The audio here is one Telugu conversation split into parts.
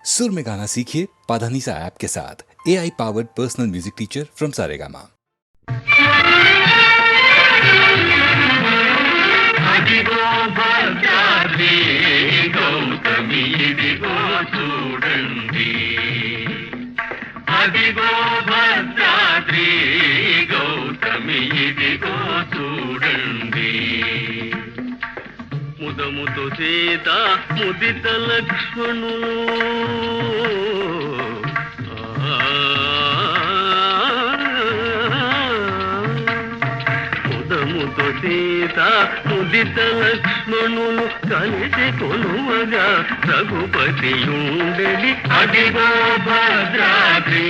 सुर में गाना सीखिए पाधानीसा ऐप के साथ। AI powered personal music teacher from Saregama. అదిగో భద్రాద్రి గౌతమి ఇదిగో చూడండి, అదిగో భద్రాద్రి గౌతమి ఇదిగో చూడండి. ముదముతో సీత ముదిత లక్ష్మణులు ముదముతో సీత ముదిత లక్ష్మణులు కలిసి కొలువగా రఘుపతి ఉండెడి. అదిగో భద్రాద్రి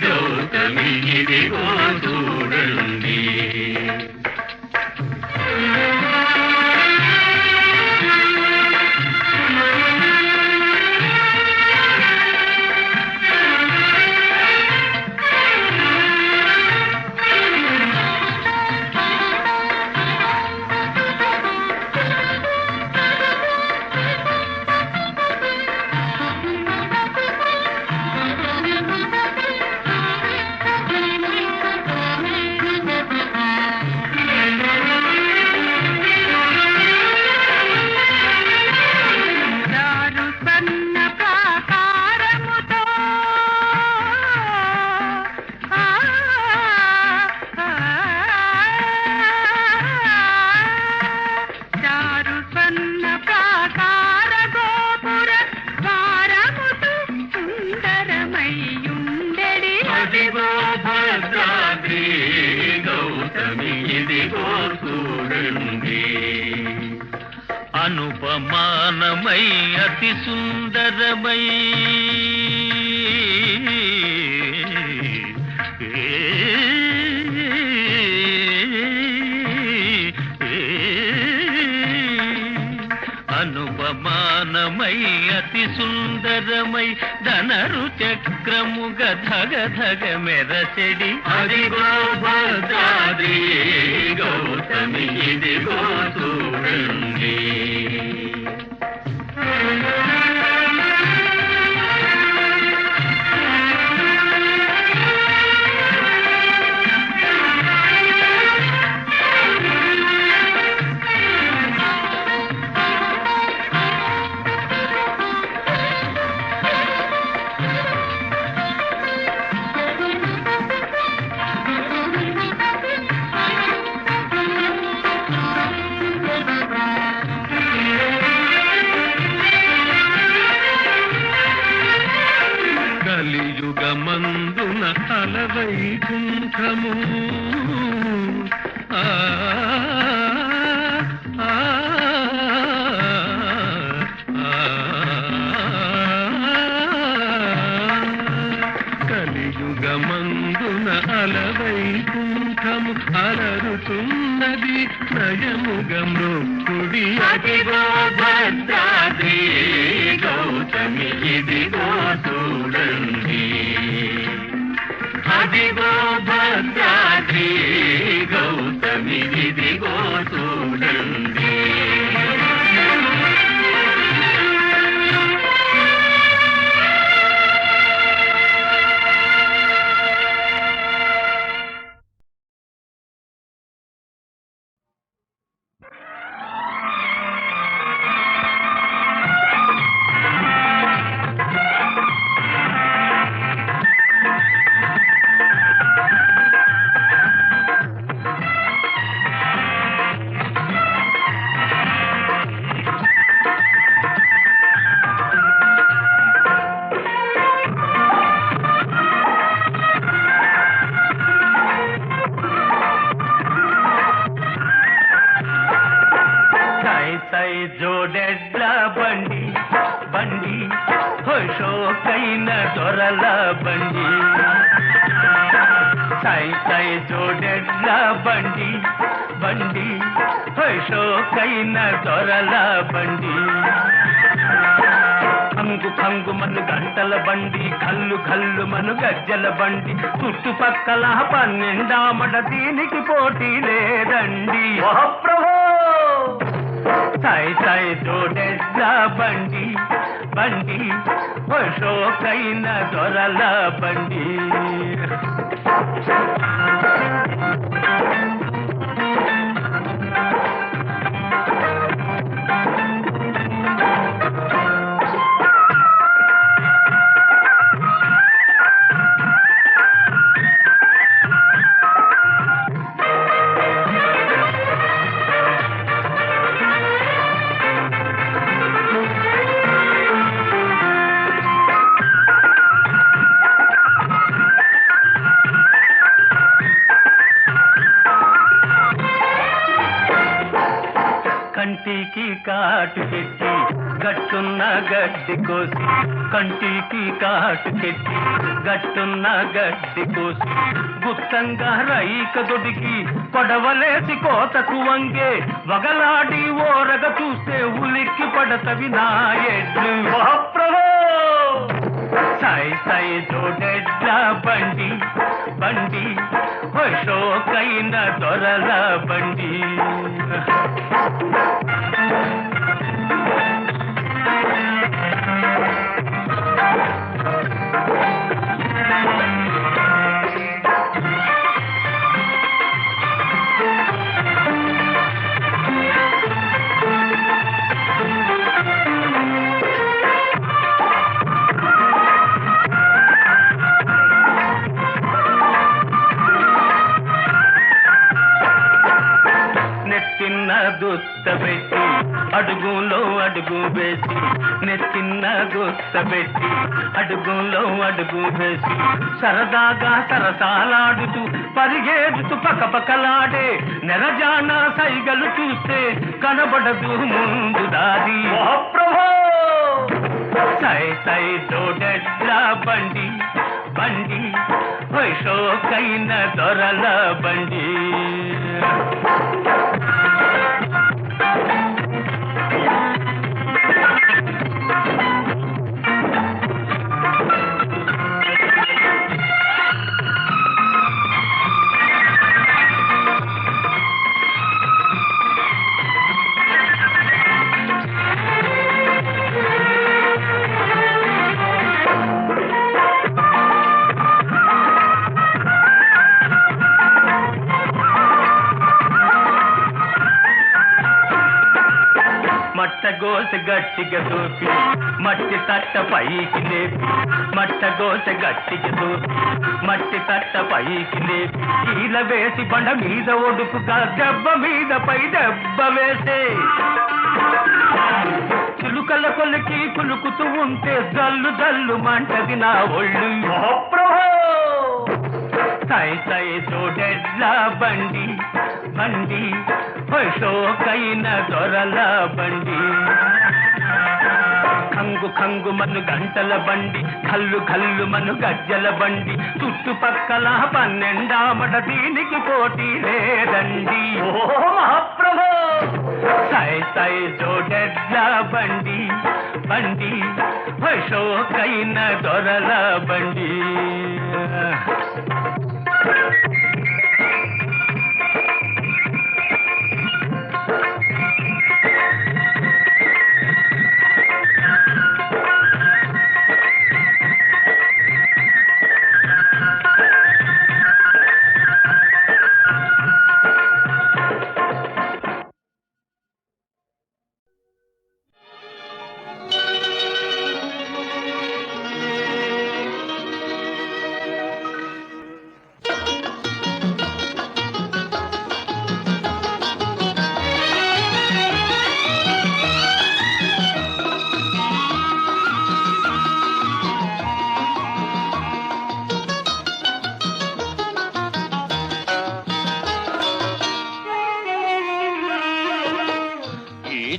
గౌతమి ఇదిగో చూడండి. అదిగో భద్రాద్రి గౌతమి ఇదిగో చూడండి. అనుపమానమై అతి సుందరమై అనుపమానమై అతి సుందరమై ధనరు చక్రముగ ధగ ధగ మెరచెడి. అదిగో భద్రాద్రి గౌతమి ఇదిగో చూడండి. కలియుగమందున అలవైకుంఠము కలియుగమందున అలవైకుంఠము అలరుతున్నది నయముగ మృక్కుడి. అదిగో భద్రాద్రి గౌతమి ఇదిగో చూడండి. అదిగో భద్రాద్రి గౌతమి ఇదిగో చూడండి. జోడెడ్ల బండి బండి హోషోకైన దొరల బండి. సై సై జోడెడ్ల బండి బండి హోషోకైన దొరల బండి. కంగు కంగు మను గంటల బండి, కల్లు కల్లు మను గజ్జల బండి. చుట్టుపక్కల 12 మడ దీనికి పోటీ లేదండి. ప్రభో సై సై జోడెడ్ల బండి బండి షోకైన దొరల బండి. కంటికి కాటు పెట్టి గట్టున్న గడ్డి కోసి, కంటికి కాటు పెట్టి గట్టున్న గడ్డి కోసి, గుత్తంగా రైక దొడికి కొడవలేసి కోతకు వంగే, వగలాడి ఓరగ చూస్తే ఉలిక్కి పడతవి నా ఎడ్లు. మహాప్రభో సాయి సాయి జోడెడ్ల బండి బండి, షోకైన దొరల బండి. నెత్తిన్న గుత్త పెట్టి అడుగులో అడుగు వేసి, నెత్తిన్న గుత్త పెట్టి అడుగులో అడుగు వేసి, సరదాగా సరసాలాడుతూ పరిగెడుతూ పకపకలాడే నెరజాన సైగలు చూస్తే కనబడదు ముందు దారి. మహాప్రభో సాయి సాయి జోడెడ్ల బండి బండి, షోకైన దొరల బండి. మట్టగోస గట్టిగా దూపి మట్టి తట్ట పైకి లేపి, మట్టగోస గట్టిగా దూపి మట్టి తట్ట పైకి లేపి, కీల వేసి బండ మీద ఒడుపుగా దెబ్బ మీద పై దెబ్బ వేసే, చిలుకల కొలికి కులుకుతూ ఉంటే జల్లు జల్లు మంటది నా ఒళ్ళు. మహాప్రభో సాయి సాయి జోడెడ్ల బండి బండి, షోకైన దొరల బండి. ఖంగు ఖంగు మను గంటల బండి, కల్లు కల్లు మను గజ్జల బండి, చుట్టుపక్కల 12 దీనికి పోటీ లేదండి. ఓ మహాప్రభో సాయి సాయి జోడెడ్ల బండి బండి, షోకైన దొరల బండి.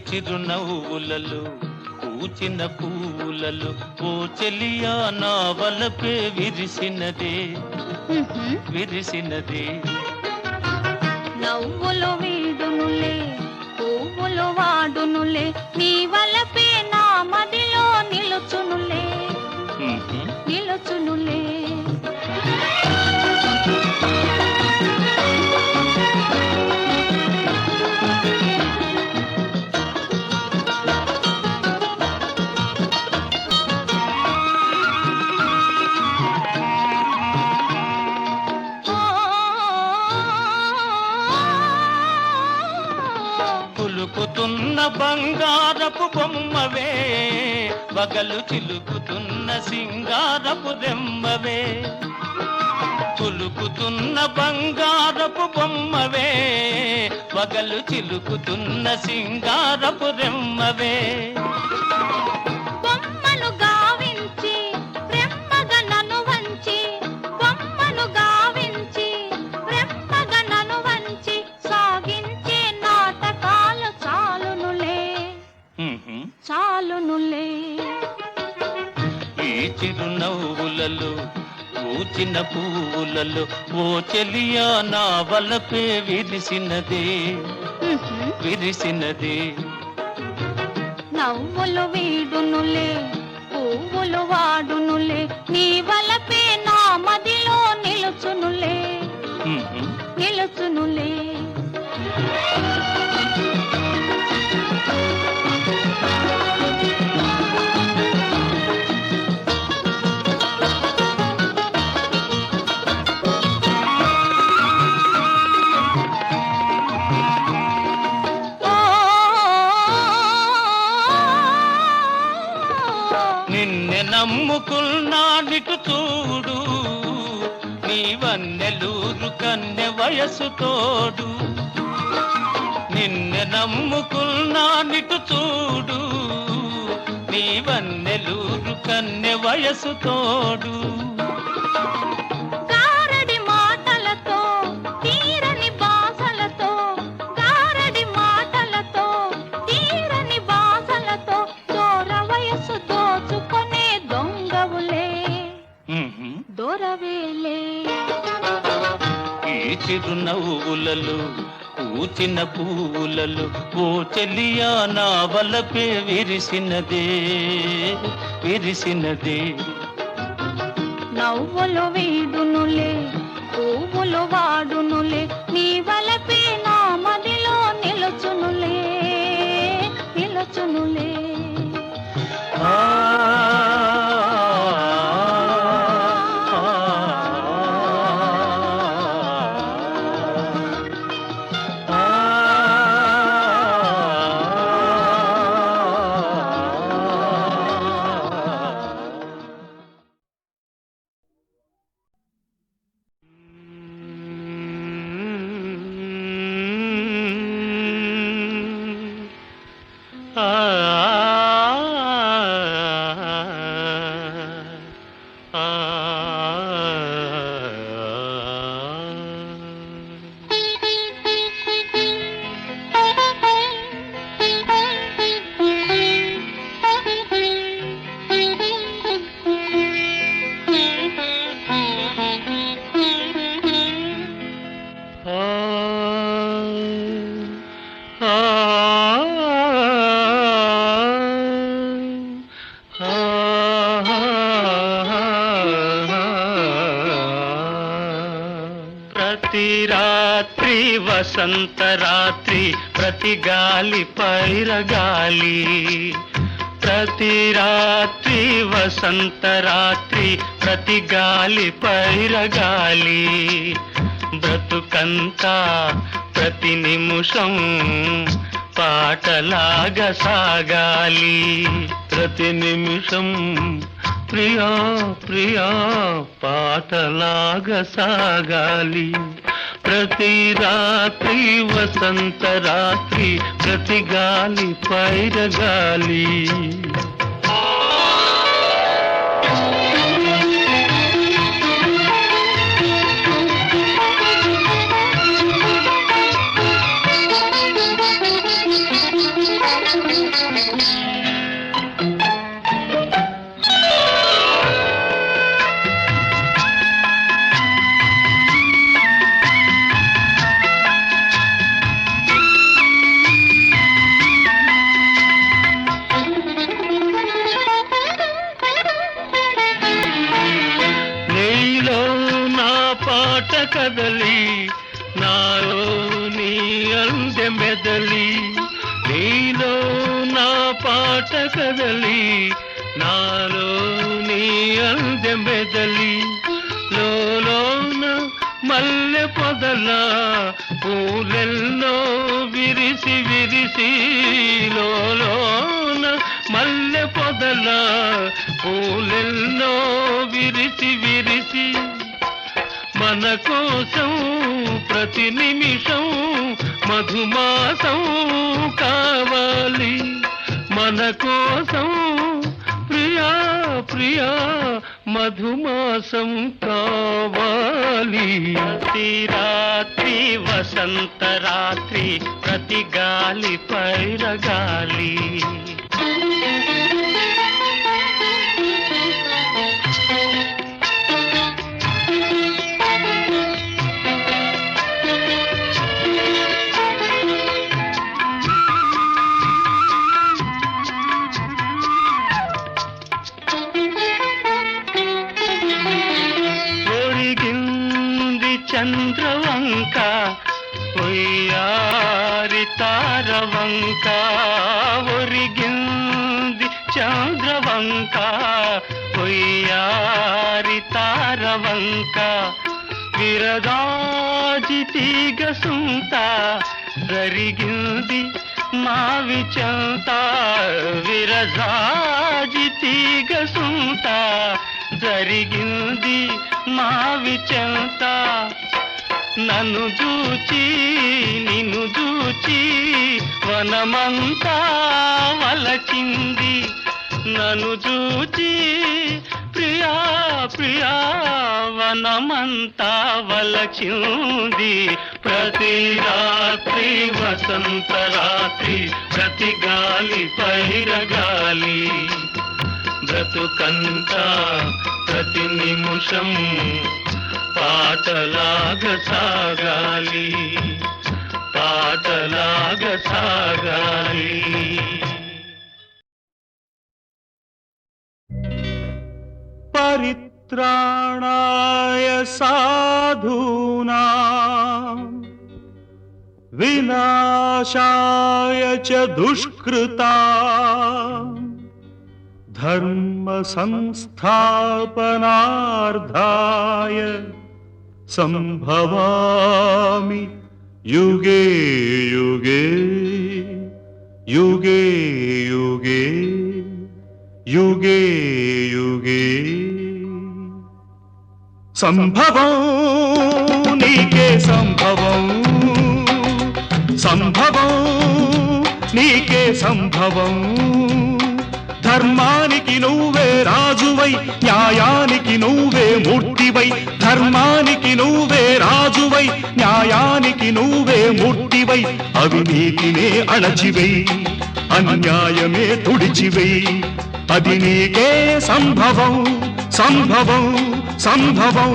చిరునవ్వులలో పూచిన పూలలో ఓ చెలియా నా వలపే విరిసినదే విరిసినదే. నవ్వులు వీడునులే పువ్వులు వాడునులే, నీ వలపే నా మదిలో నిలుచునులే నిలుచునులే. బంగారపు బొమ్మవే, వగలు చిలుకుతున్న సింగారపు రెమ్మవే. పులుకుతున్న బంగారపు బొమ్మవే, వగలు చిలుకుతున్న సింగారపు రెమ్మవే. బొమ్మను గావించి బ్రహ్మగా నన్ను వంచి, బొమ్మను గావించి బ్రహ్మగా నన్ను వంచి, సాగించే నాటకాలు చాలునులే చాలునులే. ఈ చిరునవ్వులలో పూచిన పువ్వులలో ఓ చెలియా నా వలపే విరిసినదే విరిసినదే. నవ్వులు వీడునులే పువ్వులు వాడునులే, నీ వలపే నా మదిలో నిలుచునులే నిలుచునులే. నిన్నే నమ్ముకున్నా నిటు చూడు, నీవన్నెలూరు కన్నె వయసు తోడు. నిన్నే నమ్ముకున్నా నిటు చూడు, నీవన్నెలూరు కన్నె వయసు తోడు. గారడి మాటలతో తీరని బాసలతో, గారడి మాటలతో తీరని బాసలతో, దూర వయసు దోచుకొనే దొంగవులే దొరవేలే. ఈ చిరునవ్వులలో పూచిన పువ్వులలో ఓ చెలియా నా వలపే విరిసినదే విరిసినదే. నవ్వులు వీడునులే పువ్వులు వాడునులే, నీ వలపే నా మదిలో నిలుచునులే నిలుచునులే. ప్రతి రాత్రి వసంత రాత్రి, ప్రతి గాలి పైరగాలి. ప్రతి రాత్రి వసంత రాత్రి, ప్రతి గాలి పైరగాలి. బ్రతుకంతా ప్రతి నిమిషం పాటలాగా సాగాలి. ప్రతి నిమిషం ప్రియా ప్రియా పాటలాగా సాగాలి. ప్రతి రాత్రి వసంత రాత్రి, ప్రతి గాలి పైరగాలి. పాట కదలి నాలో నీ అందె మెదలి, నీలో నా పాట కదలి నాలో నీ అందె మెదలి. లోలోన మల్లె పొదల పూలెల్లో విరిసి విరిసి లోన మల్లె పొదల పూలెల్లో విరిసి విరిసి మన కోసం ప్రతి నిమిషం మధుమాసం కావాలి మన కోసం ప్రియా ప్రియా మధుమాసం కావాలి ప్రతి రాత్రి వసంత రాత్రి ప్రతి గాలి పైరగాలి చంద్రవంక ఒయ్యారి తారవంక ఒరిగింది చంద్రవంక ఒయ్యారి తారవంక విరదాజి తీగ సుంత జరిగింది మావి చంత విరజాజి తీగ సుంత జరిగింది మావి చంత నన్ను చూచి నిన్ను చూచి వనమంతా వలచింది నన్ను చూచి ప్రియా ప్రియా వనమంతా వలచింది ప్రతి రాత్రి వసంత రాత్రి ప్రతి గాలి పైరగాలి బ్రతుకంతా ప్రతి నిమిషం పాటలాగ సాగాలి పాటలాగ సాగాలి పరిత్రాణాయ సాధూనాం వినాశాయ చ దుష్కృతాం ధర్మ సంస్థాపనార్థాయ సంభవామి యుగే యుగే యుగే యుగే యుగే యుగే సంభవం నీకే సంభవం సంభవం నీకే సంభవం ధర్మానికి నువ్వే రాజువై న్యాయానికి నువ్వే మూర్తివై ధర్మానికి నువ్వే రాజువై న్యాయానికి నువ్వే మూర్తివై అవినీతినే అణచివై అన్యాయమే తుడిచివై అది నీకే సంభవం సంభవం సంభవం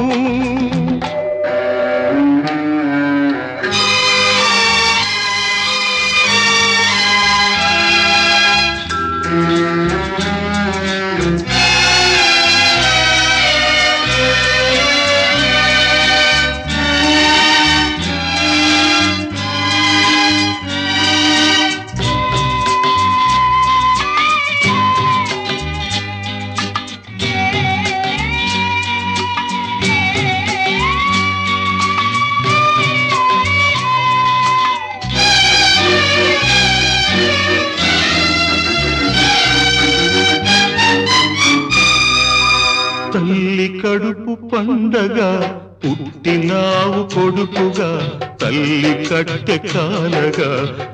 తల్లి కడుపు పండగ పుట్టినావు కొడుకుగా తల్లి కట్టె కాలగా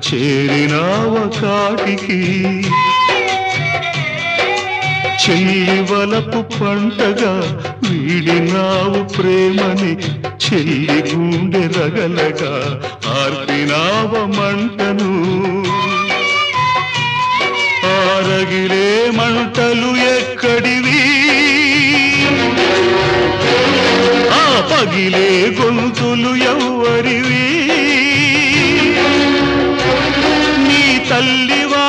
చేరినావ కాటికి చెల్లి వలపు పంటగా వీడినావు ప్రేమని చెల్లి గుండె రగలగా ఆర్పినావ మంటను ఆరగిలే మంటలు ఎక్కడివి ఆ పగిలే గొంతులు ఎవ్వరివి నీ తల్లివా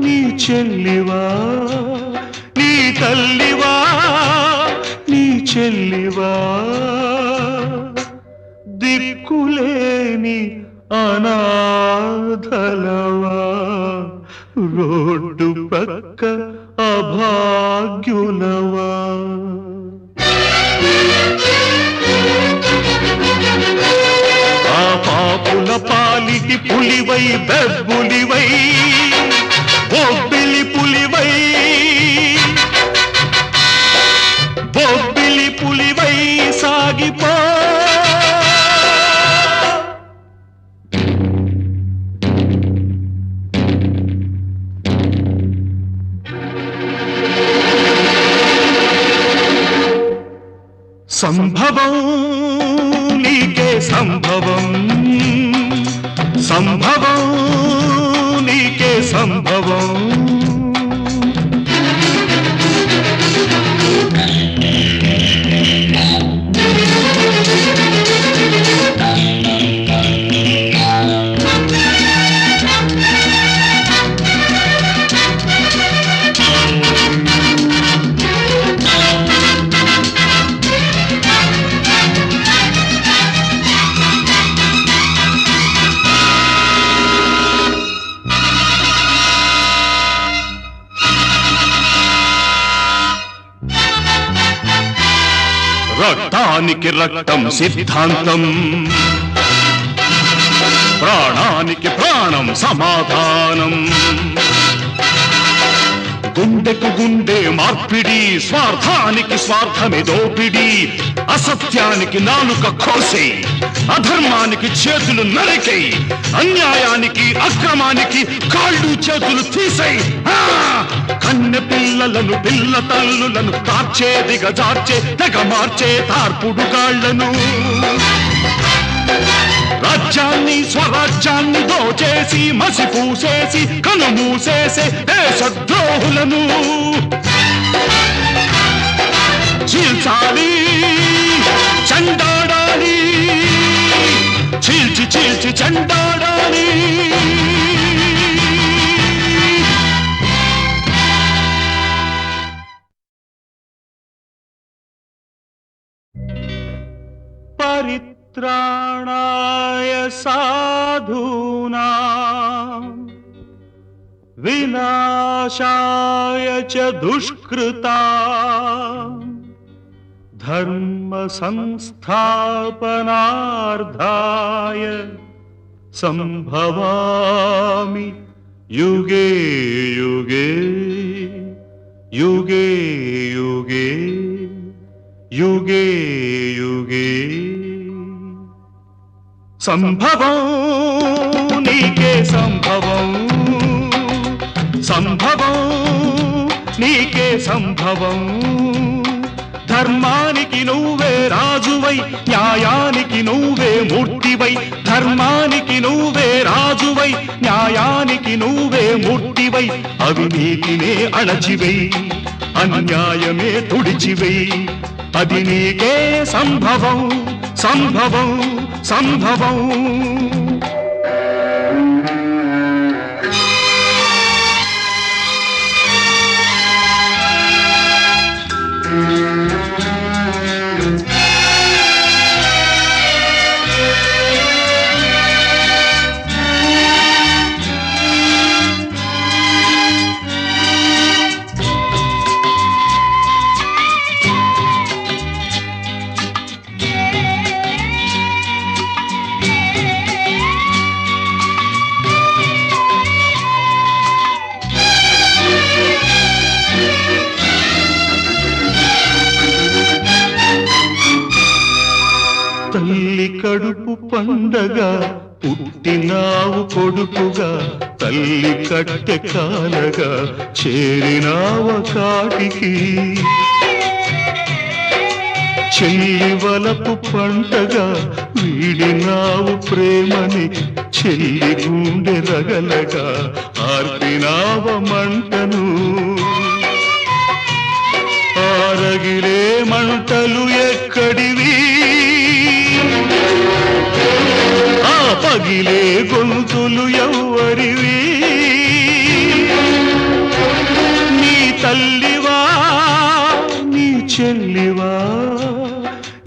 నీ చెల్లివా నీ తల్లివా నీ చెల్లివా దిక్కులేని అనాథలవా రోడ్డు పక్క అభాగ్యులవా పాలిటి పులివై బెబ్బులివై బొబ్బిలి పులివై బొబ్బిలి పులివై సాగిపో సంభవం నీకే సంభవం సంభవం నీకే సంభవం రక్తానికి రక్తం సిద్ధాంతం ప్రాణానికి ప్రాణం సమాధానం గుండెకు గుండె మార్పిడి స్వార్థానికి స్వార్థమే దోపిడి అసత్యానికి నాలుక కోసే అధర్మానికి చేతులు నరికై అన్యాయానికి అక్రమానికి కాళ్ళు చేతులు తీసై కన్నె పిల్లలను పిల్ల తల్లులను తార్చే దిగజార్చే తెగ మార్చే తార్పుడు గాళ్లను రాజ్యాన్ని స్వరాజ్యాన్ని దోచేసి మసి పూసేసి కనుమూసేసే దేశద్రోహులను చీల్చాలి చండాడాలి చీల్చి చీల్చి చండాడాలి పరిత్రాణాయ సాధూనాం వినాశాయ చ దుష్కృతాం ధర్మ సంస్థాపనార్థాయ సంభవామి యుగే యుగే యుగే యుగే యుగే యుగే సంభవం నీకే సంభవం సంభవం నీకే సంభవం ధర్మానికి నువ్వే రాజువై న్యాయానికి నువ్వే మూర్తివై ధర్మానికి నువ్వే రాజువై న్యాయానికి నువ్వే మూర్తివై అవినీతినే అణచివై అన్యాయమే తుడిచివై అది నీకే సంభవం సంభవం సంభవం తల్లి కడుపు పండగ పుట్టినావు కొడుకుగా తల్లి కట్టె కాలగా చేరినావ కాటికి చెల్లి వలపు పంటగా వీడినావు ప్రేమని చెల్లి గుండె రగలగా ఆర్పినావ మంటను ఆరగిలే మంటలు ఎక్కడివి ఆ పగిలే గొంతులు ఎవ్వరివి నీ తల్లివా నీ చెల్లివా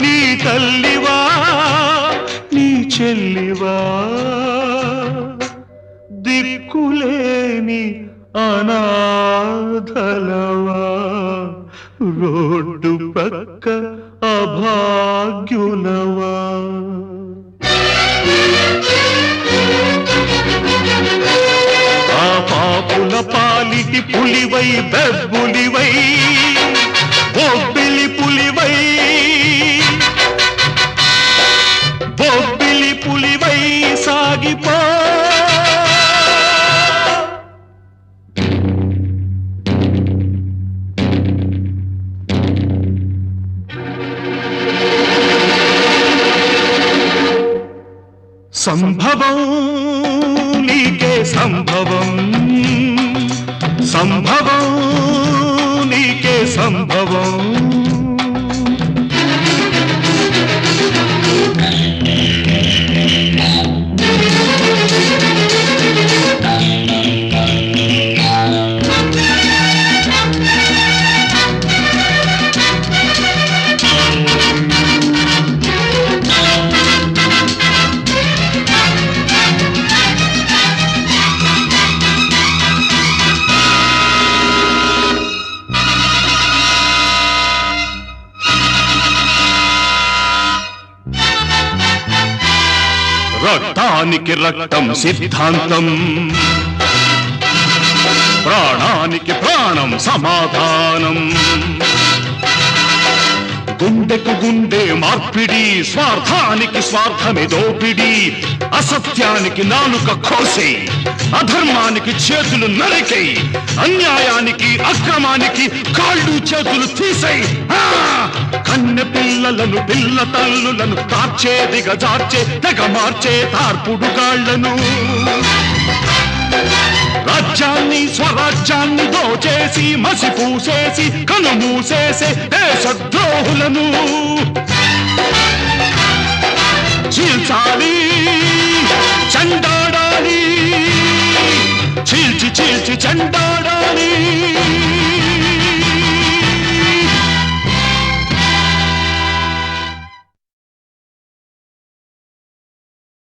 నీ తల్లివా నీ చెల్లివా దిక్కులేని అనాథలవా రోడ్డు పక్క అభాగ్యులవా వాకిటి పులివై బెబ్బులివై బొబ్బిలి పులివై బొబ్బిలి పులివై సాగిపో సంభవం నీకే సంభవం సంభవం నీకే సంభవం రక్తానికి రక్తం సిద్ధాంతం ప్రాణానికి ప్రాణం సమాధానం గుండెకు గుండె మార్పిడి స్వార్థానికి స్వార్థమే దోపిడి అసత్యానికి నాలుక కోసే అధర్మానికి చేతులు నరికై అన్యాయానికి అక్రమానికి కాళ్ళు చేతులు తీసై కన్నె పిల్లలను పిల్ల తల్లులను తార్చే దిగజార్చే తెగ మార్చే తార్పుడు గాళ్లను రాజ్యాన్ని స్వరాజ్యాన్ని దోచేసి మసిపూసేసి కనుమూసేసే దేశద్రోహులను చీల్చాలి చండాడాలి చీల్చి చీల్చి చండాడాలి